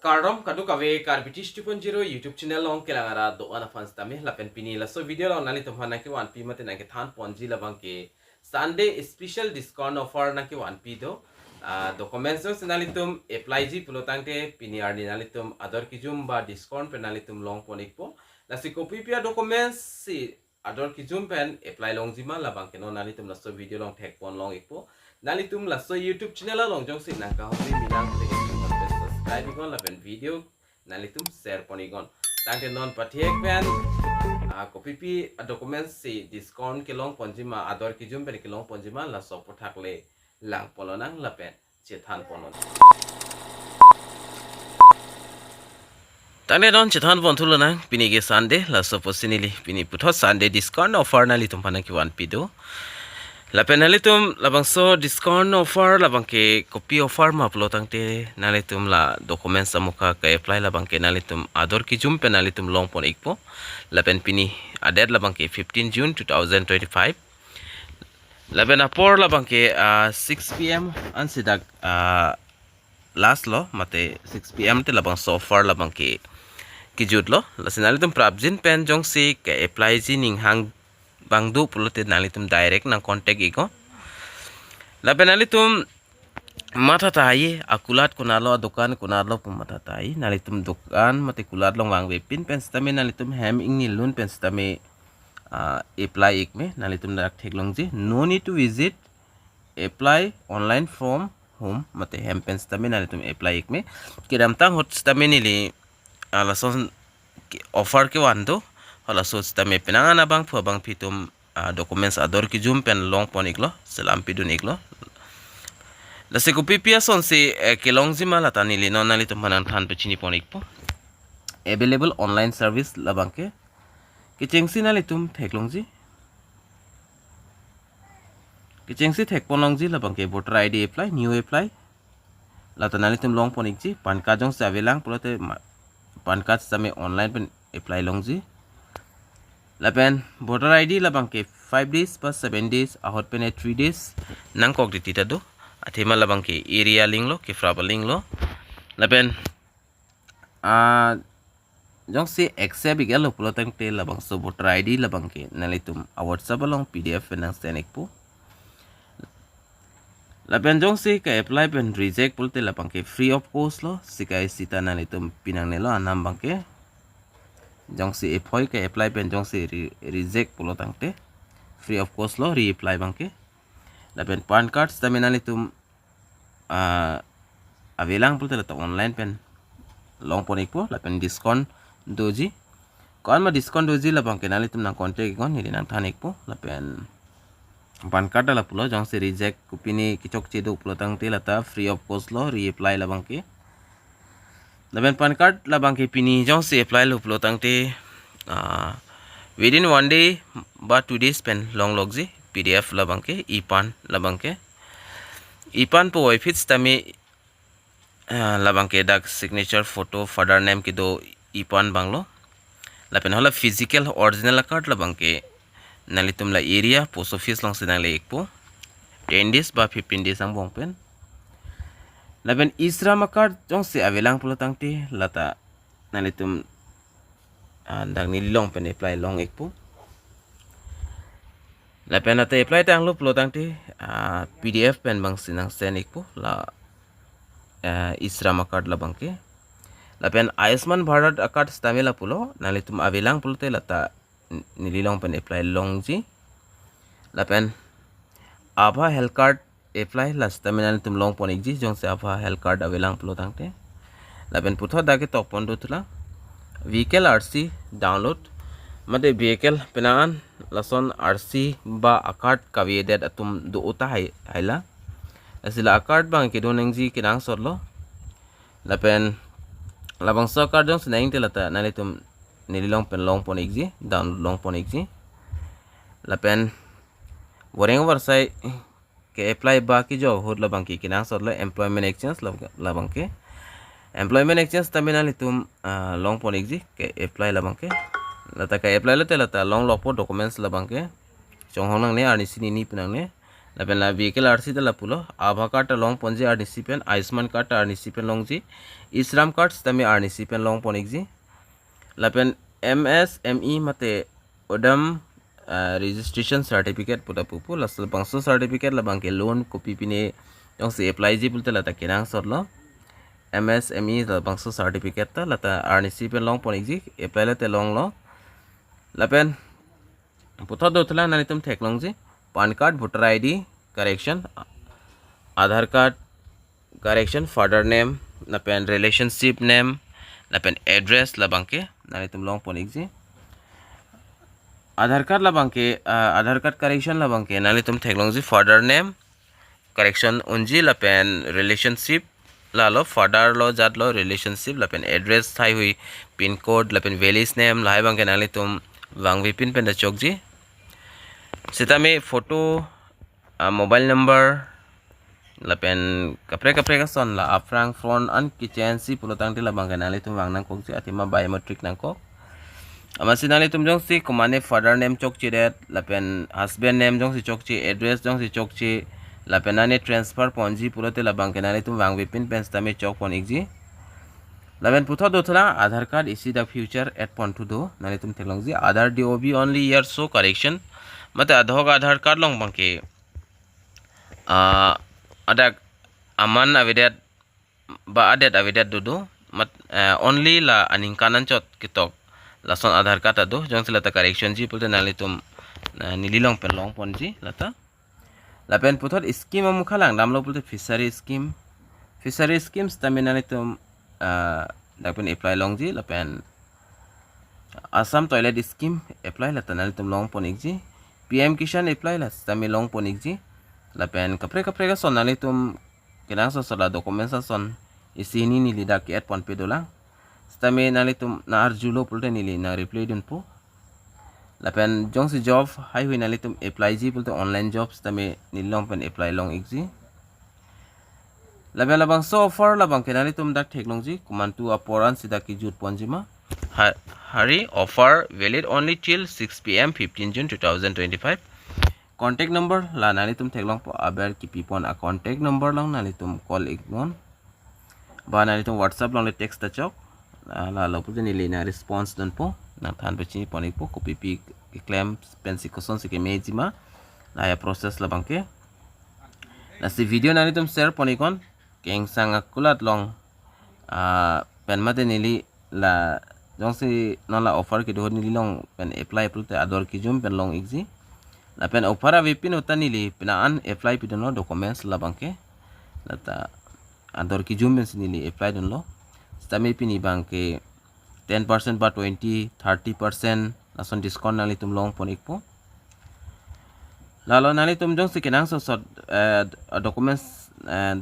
Karom kadu kawe Karbi 2.0 YouTube channel long kelangara do ana fans tame lapen pini la so video la nali tumhana ke 1p mate na ke than ponji labang ke Sunday special discount offer na ke 1p do documents so nali tum apply ji pulotang te pini arni nali tum ADOR KEJUM ba discount pe nali tum long ponik po la si copy pia documents si ADOR KEJUM pen apply long jima labang ke no nali tum la so video long tag pon long ikpo nali tum la so YouTube channel la long jong si nang ka hobi minang te subscribe ikon la pen video nalitum share ponigon tangke non patiek pen copy pi documents si discount ke long ponjima ADOR KEJUM pen ke long ponjima la so PAKLANG le lang polonang la pen chethan ponon tangke non chethan pon thulonang pini ke Sunday la so posinili pini putho Sunday discount offer nali tum pana ki 1p do lapen nalitum labangso discount offer labang ke copy offer ma uploadang te nalitum la documents amuka ke apply labang ke nalitum ADOR KEJUM pe nalitum long pon ikpo lapen pini adet labang ke 15 June 2025 lapen apor labang ke 6 PM ansidak last lo mate 6 PM te labang so offer labang ke kijut lo lasinalitum prabjin pen jong si ke apply ji Ning hang bangdu pulote nalitum direct nang contact iko lapen nalitum mata tai akulat kunalo dukan kunalo pumata tai nalitum dukan mate kulat long wang pin pen stame nalitum hem ingni lun pen stame apply ikme nalitum dak theklong ji no need to visit apply online form home mate hem pen stame nalitum apply ikme kiram tang hot stame nili alason offer ke wando hala so stame penangan abang pu abang pitum documents ADOR KEJUM pen long pon iklo selam pidun iklo la se copy pia son se kelong jima la tanili non nali tum manan than pechini pon ikpo available online service labang ke chengsi nali tum theklong ji ke chengsi thek pon long ji labang ke voter ID apply new apply la tanali tum long pon ikji pan card jong sa velang pulote pan card same online pen apply long ji lapen voter ID labang ke 5 days plus 7 days ahot pen 3 days nang kok ditita do athema labang ke area link lo ke fraba link lo lapen jong se accept igalo pulotang te labang so voter ID labang ke nalitum WhatsApp along PDF nang senek po lapen jong se ka apply pen reject pulte labang ke free of cost lo sikai sita nalitum pinang nelo anam bang ke jong si epoi ke apply pen jong si reject pulotang te free of cost lo reapply bangke lapen pan card staminali tum avelang pulte la online pen long pon ikpo lapen discount doji kon ma discount doji la bangke nali tum nang contact kon ni nang thanik po lapen pan card la pulo jong si reject kupini kichok chedo pulotang te lata free of cost lo reapply la bangke lapen pan card labang ke pini jong si apply lo pulotang te within 1 day ba 2 days pen long logji PDF labang ke ipan labang ke ipan po website tame labang ke dak signature photo father name ke do ipan banglo lapen hola physical original card labang ke nalitum la area post office long sinang le ekpo 10 days ba 15 days ang bong pen lapen isra makar jong se avelang pulotang te lata nalitum dang nilong pen apply long ekpo lapen ate apply tang lo pulotang te PDF pen bang sinang sen ekpo la isra makar labang ke lapen Ayushman Bharat akad stamela pulo nalitum avelang pulote lata nililong pen apply long ji lapen Abha health card apply last terminal tum long pon exist jong se Abha health card avelang pulotang te lapen putho dake top pon do tula vehicle RC download mate vehicle penangan lason RC ba akard kawedet atum do uta haila asila akard bang ke doneng ji kinang sorlo lapen labang so card jong se naing te lata nalitum nililong pen long pon exist download long pon exist lapen wareng warsai ke apply ba ki job hot labang ki kinang sotlo employment exchange labang ke employment exchange terminal itum long pon exi ke apply labang ke lata ka apply lata long lopo documents labang ke chong honang ne arni sini ni pinang ne lapen la vehicle RC la pulo Aadhaar card long ponji RNC pen Ayushman card RNC pen long ji Isram card stami RNC pen long ponik ji lapen MSME mate odam registration certificate puta pupu lasal bangso certificate la bangke loan copy pine jong se apply ji pulte lata kenang sorlo MSME la bangso certificate ta lata RNC pen long ponik ji apply late long lo lapen puta do tla nanitum thek long ji PAN card voter ID correction Aadhaar card correction father name lapen relationship name lapen address la bangke nanitum long ponik ji Aadhaar card la bangke Aadhaar card correction la bangke nanitum thek long ji father name correction unji lapen relationship la lo father lo jat lo relationship lapen address thai hui pin code lapen village name lai bangke nanitum wangwi pin pen da chok ji sita me photo mobile number lapen kapre ka son la afrang phone an kitchen si pulotang ti labang kanali tum wang nang kok si atima biometric nang kok ama sinali tum jong si kumane father name chok chi det lapen husband name jong si chok chi address jong si chok chi lapen ane transfer ponji pulote labang kanali tum wang wipin pen stame chok pon ikji lapen putho do thla Aadhaar card isi the future at pon to do nali tum thelong ji Aadhaar DOB only year so correction mate Aadhaar card long bangke ada aman avidat ba adet avidat dudu mat only la aning kanan chot kitok lason Aadhaar card adu jong silata correction ji pulte nalitum nililong pen long ponji lata lapen puthot scheme mukhalang namlo pulte fishery scheme staminalitum dapen apply long ji lapen Assam toilet scheme apply lata nalitum long ponik ji PM Kisan apply la stami long ponik ji lapen kapre ka son nalitum kenang so sala dokumen sa son isini nili dak at pon pedola stami nalitum na arjulo pulte nili na reply dun po lapen jong si job hai hui nalitum apply ji pulte online job stami nilong pen apply long exi lapen labang so offer labang kenalitum dak technology kumantu aporan sida ki jut ponjima hari offer valid only till 6 PM 15 June 2025 contact number la nalitum theklong po aber ki pipon a contact number lang nalitum call ignon ba nalitum WhatsApp lang le text ta chok la lo putin nili na response don po na than pe chi ponik po copy pi claim pensi koson se ke mejima la ya process la bangke na si video nalitum share ponikon keng sang akulat long pen mate nili la jong si non la offer ki do nili long pen apply pulte ADOR KEJUM pen long exi la pen offer vipin utanili penaan apply pidono documents la bangke lata ADOR KEJUM pen nili apply don lo stami pini bangke 10% ba 20 30% lason discount nali tum long ponik po lalo nali tum jong si kenang so documents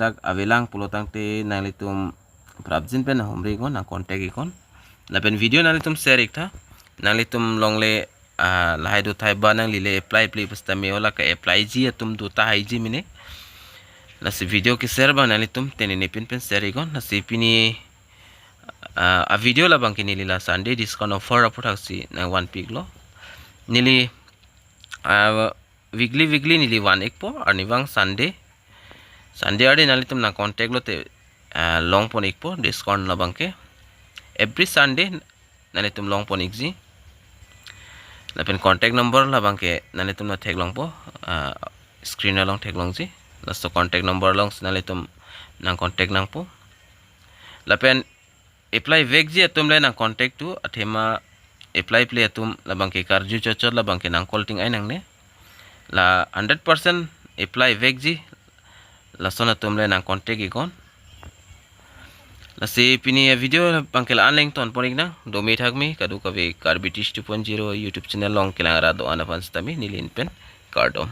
dak avelang pulotang te nali tum prabjin pen homri gon na contact ikon la pen video nali tum share ikta nali tum long le lahai do thai ba nang lile apply play pasta me ola ka apply ji tum do ta hai ji mine na si video ki share ba nali tum tenene pin pen share ikon na si pini a video la bangki nili la Sunday discount offer APUTHAK si na 1 pig lo nili weekly nili 1 ek po arnivang Sunday ade nali tum na contact lo te long pon ek po discount la bangke every Sunday nali tum long pon ek ji lapen contact number la bangke nali tum na thek long po screen long thek long ji lasto contact number long nali tum na contact nang po lapen apply veg ji atum le na contact tu athema apply play atum la bangke karju chochor la bangke nang colting ai nang ne la 100% apply veg ji la sona tum le na contact ikon la se pini video bangke la anleng ton ponik na domi thakmi kadu kabe Karbi 2.0 YouTube channel long kelang ra do anapan stami nilin pen kardom